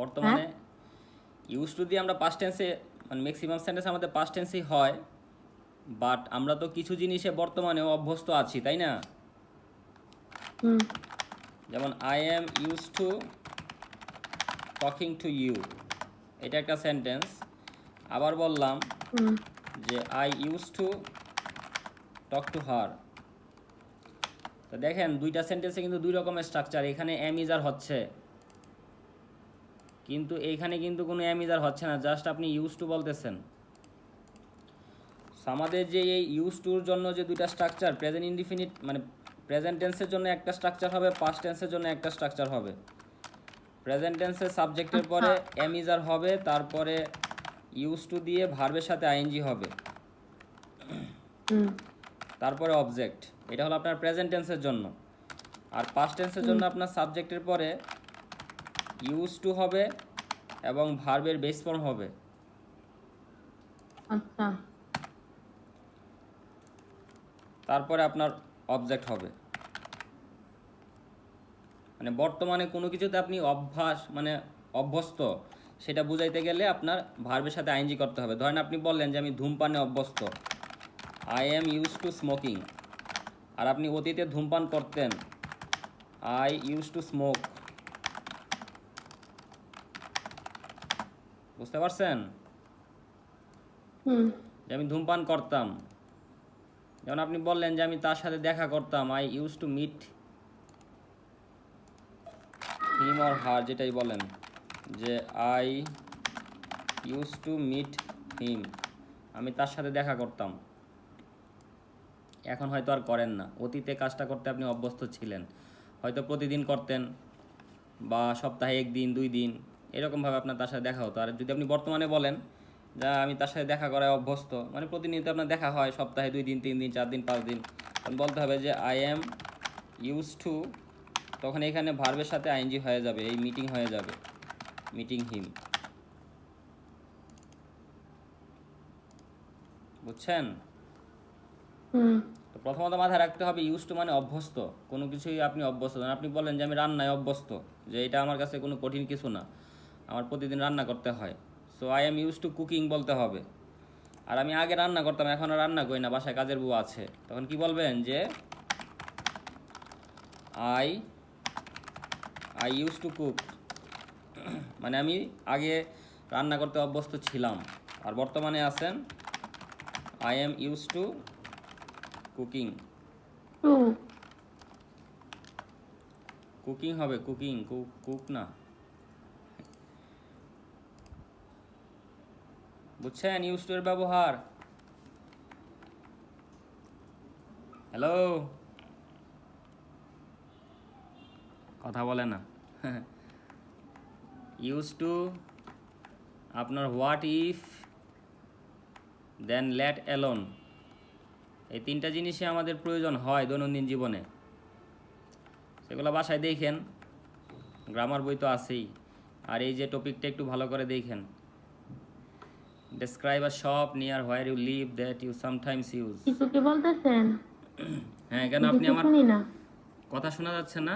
বর্তমানে use to দিয়ে আমরা পাস্ট টেন্সে মানে ম্যাক্সিমাম সেন্টেন্স আমাদের পাস্ট টেন্সেই হয়, বাট আমরা তো কিছু জিনিসে বর্তমানেও অভ্যস্ত আছি, তাই না? যেমন I am use to talking to you, এটা একটা সেন্টেন্স। আবার বললাম যে I use to talk to her. তো দেখেন দুইটা সেন্টেন্সে কিন্তু দুই রকমের স্ট্রাকচার। এখানে এম ইজ আর হচ্ছে, কিন্তু এইখানে কিন্তু কোনো এম ইজ আর হচ্ছে না, জাস্ট আপনি ইউজ টু বলতেছেন। আমাদের যে এই ইউজ টুর জন্য যে দুইটা স্ট্রাকচার, প্রেজেন্ট ইনডিফিনিট মানে প্রেজেন্ট টেন্সের জন্য একটা স্ট্রাকচার হবে, পাস্ট টেন্সের জন্য একটা স্ট্রাকচার হবে। প্রেজেন্ট টেন্সের সাবজেক্টের পরে এম ইজ আর হবে, তারপরে ইউজ টু দিয়ে ভার্বের সাথে আইএনজি হবে, তারপরে অবজেক্ট। এটা হলো আপনার প্রেজেন্ট টেন্সের জন্য। আর পাস্ট টেন্সের জন্য আপনার সাবজেক্টের পরে ইউজ টু হবে এবং ভার্বের বেস ফর্ম হবে। আচ্ছা, তারপরে আপনার অবজেক্ট হবে। মানে বর্তমানে কোনো কিছুতে আপনি অভ্যাস মানে অভ্যস্ত, সেটা বুঝাইতে গেলে আপনার ভার্বের সাথে আইএনজি করতে হবে। ধরেন আপনি বললেন যে আমি ধূমপানে অভ্যস্ত, I am use to smoking. আর আপনি অতীতে ধূমপান করতেন, আই ইউজ টু স্মোক। বুঝতে পারছেন? যে আমি ধূমপান করতাম। যেমন আপনি বললেন যে আমি তার সাথে দেখা করতাম, I use to meet him or her, যেটাই বলেন, যে I use to meet him, আমি তার সাথে দেখা করতাম। এখন হয়তো আর করেন না, অতীতে কাজটা করতে আপনি অভ্যস্ত ছিলেন, হয়তো প্রতিদিন করতেন বা সপ্তাহে 1 দিন 2 দিন এরকমভাবে আপনার তার সাথে দেখা হতো। আর যদি আপনি বর্তমানে বলেন যা আমি তার সাথে দেখা করায় অভ্যস্ত, মানে প্রতিনিয়ত আপনার দেখা হয়, সপ্তাহে 2 দিন 3 দিন 4 দিন 5 দিন, তখন বলতে হবে যে আই এম ইউজ টু, তখন এখানে ভার্বের সাথে আইএনজি হয়ে যাবে, এই মিটিং হয়ে যাবে, মিটিং হিম। বুঝছেন? তো প্রথমত মাথায় রাখতে হবে ইউজ টু মানে অভ্যস্ত, কোনো কিছুই আপনি অভ্যস্ত না। আপনি বলেন যে আমি রান্নায় অভ্যস্ত, যে এটা আমার কাছে কোনো কঠিন কিছু না, আমার প্রতিদিন রান্না করতে হয়, so I am use two cooking বলতে হবে। আর আমি আগে রান্না করতাম, এখন আর রান্না করি না, বাসায় কাজের বউ আছে, তখন কি বলবেন যে I I use to cook. মানে আমি আগে রান্না করতে অভ্যস্ত ছিলাম, আর বর্তমানে আছেন I am use two cooking. Cooking হবে, কুকিং, কুক না। বুঝছেন ইউজ টু এর ব্যবহার? হ্যালো, কথা বলে না। ইউজ টু আপনার what if, then let alone, এই 3টা জিনিসই আমাদের প্রয়োজন হয় দৈনন্দিন জীবনে। সেগুলো বাসায় দেখেন, গ্রামার বই তো আছেই। আর এই যে টপিকটা একটু ভালো করে দেখেন, describe a shop near where you live that you sometimes use. কিছু কি বলতেছেন? হ্যাঁ, কেন আপনি কিছু আমার শুনি না। কথা শোনা যাচ্ছে না?